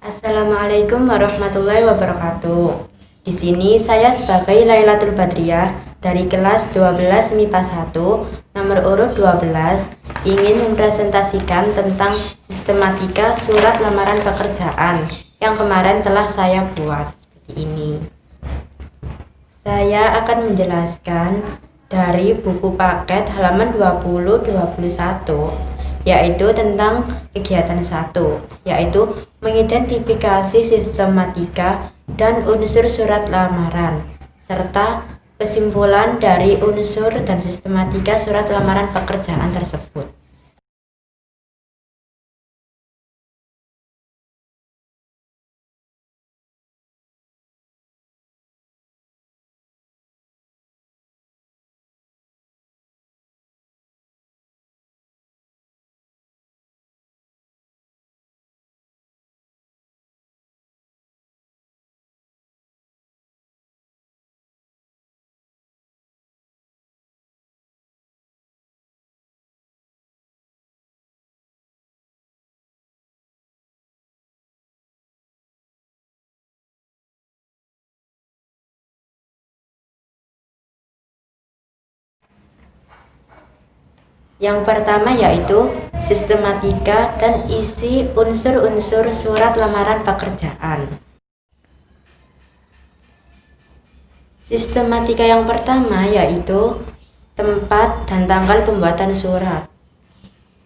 Assalamualaikum warahmatullahi wabarakatuh. Di sini saya sebagai Lailatul Badriyah dari kelas 12 MIPA 1 nomor urut 12 ingin mempresentasikan tentang sistematika surat lamaran pekerjaan yang kemarin telah saya buat seperti ini. Saya akan menjelaskan dari buku paket halaman 20-21, yaitu tentang kegiatan 1, yaitu mengidentifikasi sistematika dan unsur surat lamaran, serta kesimpulan dari unsur dan sistematika surat lamaran pekerjaan tersebut. Yang pertama yaitu sistematika dan isi unsur-unsur surat lamaran pekerjaan. Sistematika yang pertama yaitu tempat dan tanggal pembuatan surat,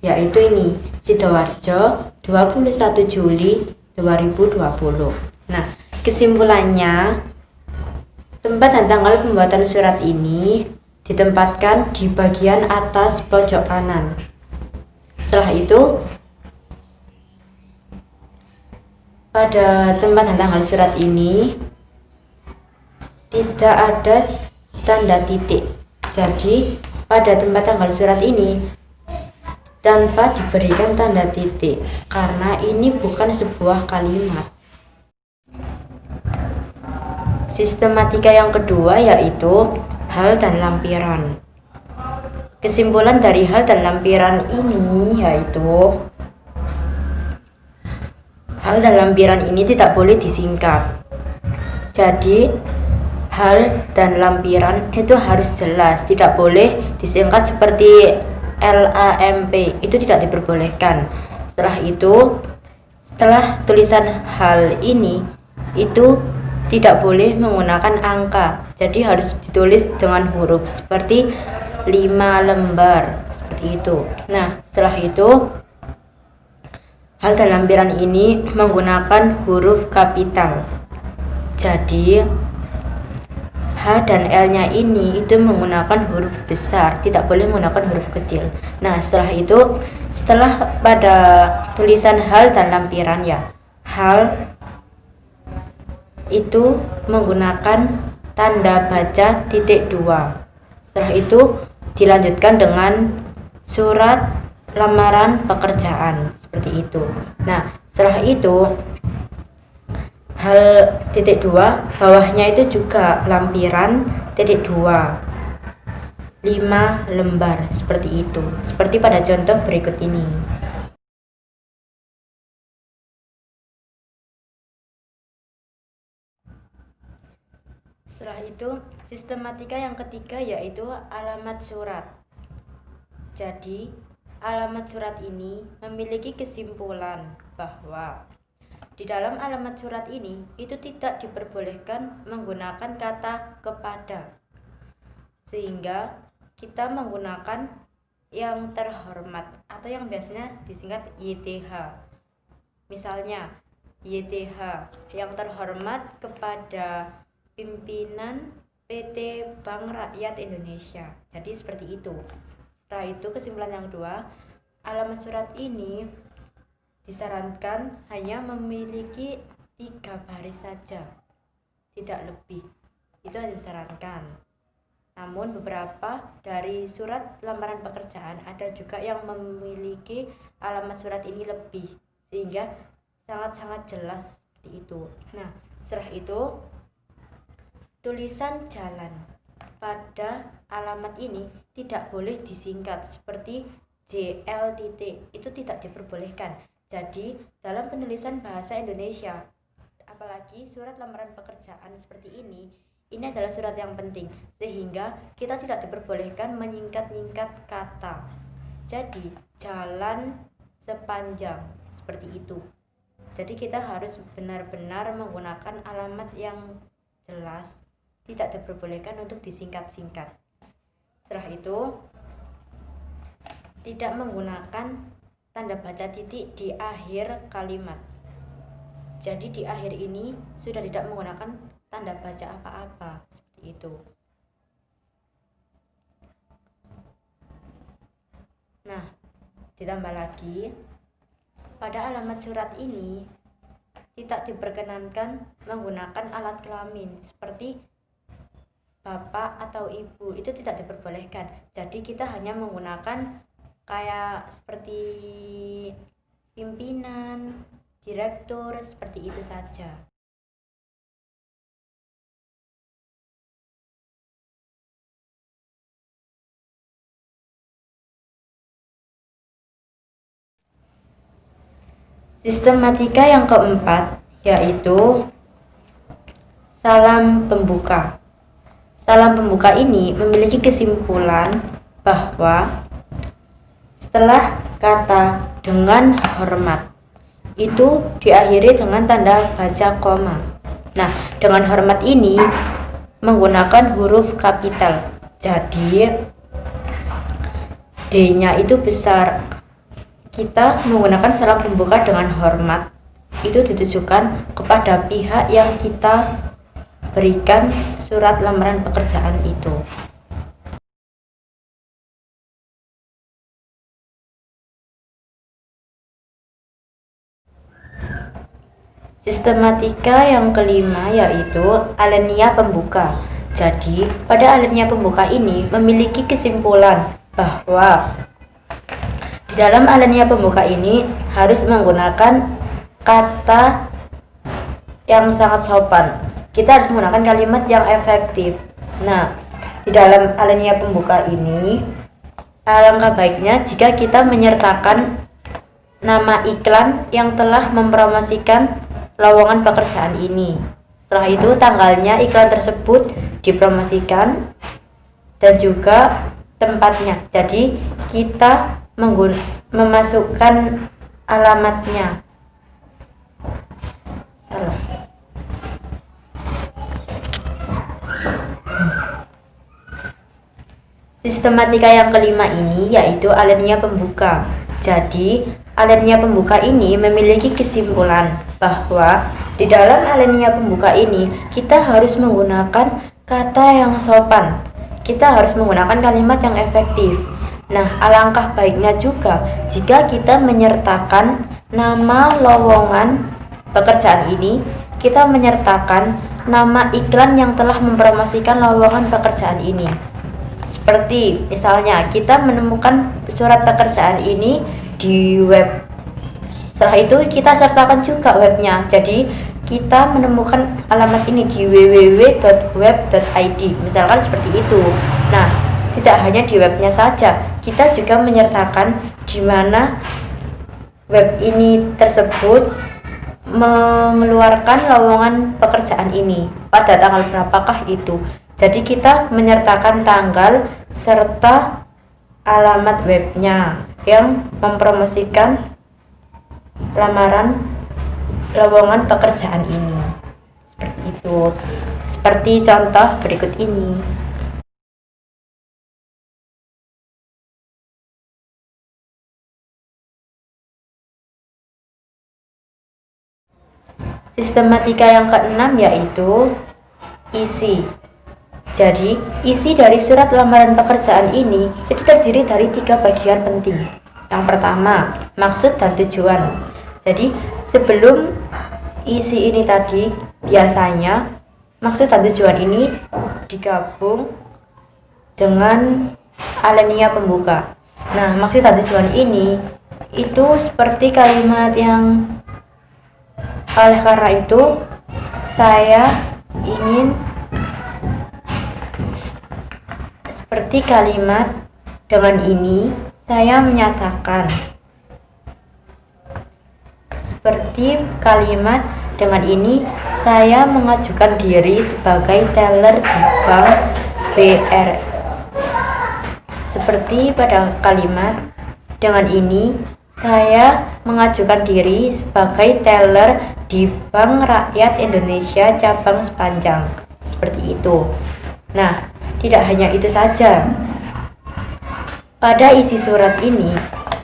yaitu ini Sidoarjo 21 Juli 2020. Nah, kesimpulannya, tempat dan tanggal pembuatan surat ini ditempatkan di bagian atas pojok kanan. Setelah itu, pada tempat dan tanggal surat ini tidak ada tanda titik. Jadi, pada tempat tanggal surat ini tanpa diberikan tanda titik karena ini bukan sebuah kalimat. Sistematika yang kedua yaitu hal dan lampiran. Kesimpulan dari hal dan lampiran ini yaitu hal dan lampiran ini tidak boleh disingkat. Jadi hal dan lampiran itu harus jelas, tidak boleh disingkat seperti LAMP, itu tidak diperbolehkan. Setelah tulisan hal ini itu tidak boleh menggunakan angka, jadi harus ditulis dengan huruf seperti 5 lembar seperti itu. Nah, setelah itu hal dan lampiran ini menggunakan huruf kapital, jadi H dan L nya ini itu menggunakan huruf besar, tidak boleh menggunakan huruf kecil. Nah, setelah pada tulisan hal dan lampiran ya, hal itu menggunakan tanda baca titik 2. Setelah itu dilanjutkan dengan surat lamaran pekerjaan seperti itu. Nah, setelah itu hal titik 2 bawahnya itu juga lampiran titik 2 5 lembar seperti itu, seperti pada contoh berikut ini. Setelah itu, sistematika yang ketiga yaitu alamat surat. Jadi, alamat surat ini memiliki kesimpulan bahwa di dalam alamat surat ini itu tidak diperbolehkan menggunakan kata kepada, sehingga kita menggunakan yang terhormat atau yang biasanya disingkat YTH. Misalnya, YTH yang terhormat kepada pimpinan PT Bank Rakyat Indonesia. Jadi seperti itu. Setelah itu, kesimpulan yang kedua, alamat surat ini disarankan hanya memiliki 3 baris saja, tidak lebih. Itu yang disarankan. Namun beberapa dari surat lamaran pekerjaan ada juga yang memiliki alamat surat ini lebih, sehingga sangat-sangat jelas seperti itu. Nah, setelah itu tulisan jalan pada alamat ini tidak boleh disingkat seperti JL titik, itu tidak diperbolehkan. Jadi, dalam penulisan bahasa Indonesia, apalagi surat lamaran pekerjaan seperti ini adalah surat yang penting, sehingga kita tidak diperbolehkan menyingkat-nyingkat kata. Jadi, jalan sepanjang seperti itu. Jadi, kita harus benar-benar menggunakan alamat yang jelas, tidak diperbolehkan untuk disingkat-singkat. Setelah itu, tidak menggunakan tanda baca titik di akhir kalimat. Jadi di akhir ini sudah tidak menggunakan tanda baca apa-apa seperti itu. Nah, ditambah lagi, pada alamat surat ini tidak diperkenankan menggunakan alat kelamin seperti bapak atau ibu, itu tidak diperbolehkan. Jadi kita hanya menggunakan kayak seperti pimpinan, direktur, seperti itu saja. Sistematika yang keempat yaitu salam pembuka. Salam pembuka ini memiliki kesimpulan bahwa setelah kata dengan hormat itu diakhiri dengan tanda baca koma. Nah, dengan hormat ini menggunakan huruf kapital. Jadi D-nya itu besar. Kita menggunakan salam pembuka dengan hormat itu ditujukan kepada pihak yang kita berikan surat lamaran pekerjaan itu. Sistematika yang kelima yaitu alinea pembuka. Jadi, pada alinea pembuka ini memiliki kesimpulan bahwa di dalam alinea pembuka ini harus menggunakan kata yang sangat sopan. Kita harus menggunakan kalimat yang efektif. Nah, di dalam alinea pembuka ini alangkah baiknya jika kita menyertakan nama iklan yang telah mempromosikan lowongan pekerjaan ini. Setelah itu tanggalnya iklan tersebut dipromosikan dan juga tempatnya. Jadi kita memasukkan alamatnya. Salah. Sistematika yang kelima ini yaitu alinea pembuka. Jadi alinea pembuka ini memiliki kesimpulan bahwa di dalam alinea pembuka ini kita harus menggunakan kata yang sopan. Kita harus menggunakan kalimat yang efektif. Nah, alangkah baiknya juga jika kita menyertakan nama lowongan pekerjaan ini, kita menyertakan nama iklan yang telah mempromosikan lowongan pekerjaan ini. Seperti misalnya kita menemukan surat pekerjaan ini di web. Setelah itu kita sertakan juga webnya. Jadi kita menemukan alamat ini di www.web.id, misalkan seperti itu. Nah, tidak hanya di webnya saja, kita juga menyertakan di mana web ini tersebut mengeluarkan lowongan pekerjaan ini, pada tanggal berapakah itu. Jadi kita menyertakan tanggal serta alamat webnya yang mempromosikan lamaran lowongan pekerjaan ini. Seperti itu. Seperti contoh berikut ini. Sistematika yang keenam yaitu isi. Jadi, isi dari surat lamaran pekerjaan ini itu terdiri dari 3 bagian penting. Yang pertama, maksud dan tujuan. Jadi, sebelum isi ini tadi, biasanya maksud dan tujuan ini digabung dengan alinea pembuka. Nah, maksud dan tujuan ini itu seperti kalimat yang oleh karena itu saya ingin, seperti kalimat dengan ini saya menyatakan seperti kalimat dengan ini saya mengajukan diri sebagai teller di bank BR. Seperti pada kalimat dengan ini saya mengajukan diri sebagai teller di Bank Rakyat Indonesia cabang Sepanjang. Seperti itu. Nah, tidak hanya itu saja. Pada isi surat ini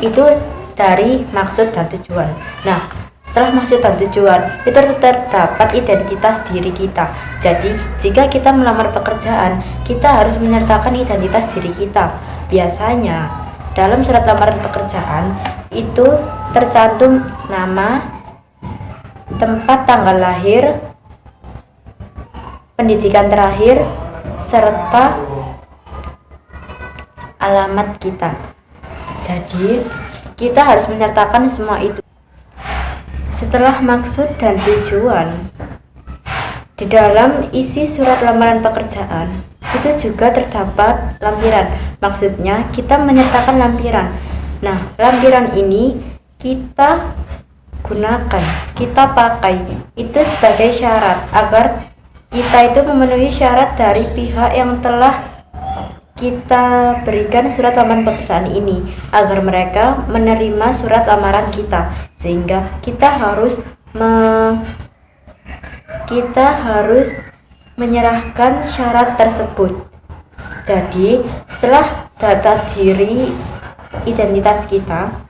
itu dari maksud dan tujuan. Nah, setelah maksud dan tujuan itu terdapat identitas diri kita. Jadi, jika kita melamar pekerjaan, kita harus menyertakan identitas diri kita. Biasanya, dalam surat lamaran pekerjaan itu tercantum nama, tempat tanggal lahir, pendidikan terakhir, serta alamat kita. Jadi, kita harus menyertakan semua itu. Setelah maksud dan tujuan, di dalam isi surat lamaran pekerjaan itu juga terdapat lampiran. Maksudnya, kita menyertakan lampiran. Nah, lampiran ini kita gunakan, kita pakai itu sebagai syarat agar kita itu memenuhi syarat dari pihak yang telah kita berikan surat lamaran pekerjaan ini, agar mereka menerima surat lamaran kita, sehingga kita harus menyerahkan syarat tersebut. Jadi, setelah data diri identitas kita,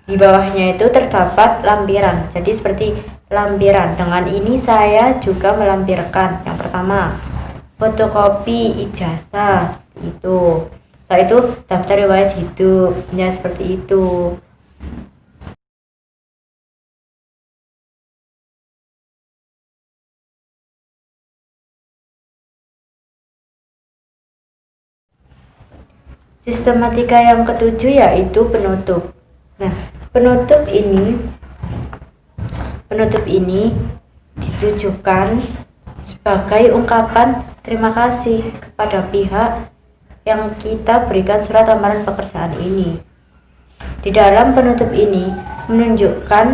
di bawahnya itu terdapat lampiran. Jadi seperti lampiran. Dengan ini saya juga melampirkan yang pertama, fotokopi ijazah, seperti itu. Setelah itu daftar riwayat hidup, ya seperti itu. Sistematika yang ketujuh yaitu penutup. Nah, penutup ini ditujukan sebagai ungkapan terima kasih kepada pihak yang kita berikan surat lamaran pekerjaan ini. Di dalam penutup ini menunjukkan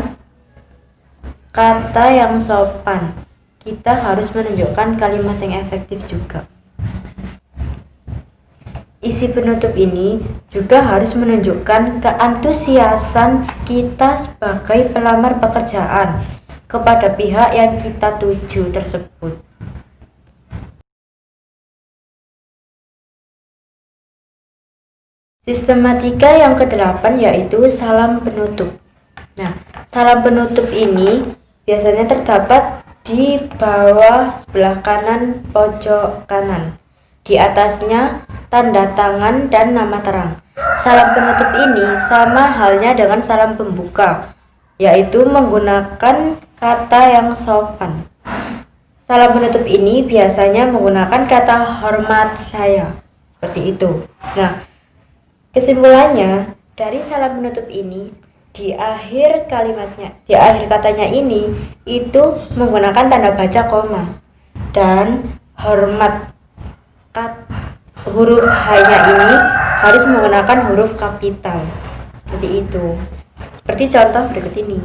kata yang sopan. Kita harus menunjukkan kalimat yang efektif juga. Isi penutup ini juga harus menunjukkan keantusiasan kita sebagai pelamar pekerjaan kepada pihak yang kita tuju tersebut. Sistematika yang ke-8 yaitu salam penutup. Nah, salam penutup ini biasanya terdapat di bawah sebelah kanan pojok kanan. Di atasnya tanda tangan dan nama terang. Salam penutup ini sama halnya dengan salam pembuka, yaitu menggunakan kata yang sopan. Salam penutup ini biasanya menggunakan kata hormat saya, seperti itu. Nah, kesimpulannya dari salam penutup ini di akhir katanya ini itu menggunakan tanda baca koma dan hormat. Huruf H-nya ini harus menggunakan huruf kapital, seperti itu. Seperti contoh berikut ini.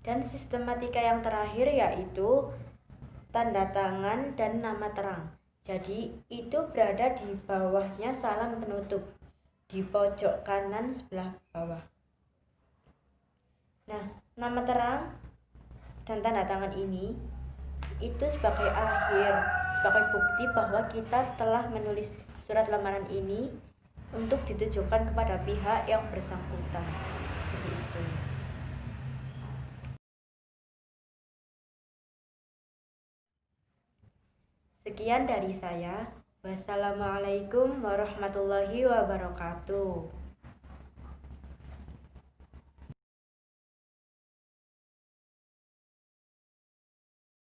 Dan sistematika yang terakhir yaitu tanda tangan dan nama terang. Jadi itu berada di bawahnya salam penutup, di pojok kanan sebelah bawah. Nah, nama terang dan tanda tangan ini itu sebagai bukti bahwa kita telah menulis surat lamaran ini untuk ditujukan kepada pihak yang bersangkutan, seperti itu. Sekian dari saya. Wassalamualaikum warahmatullahi wabarakatuh.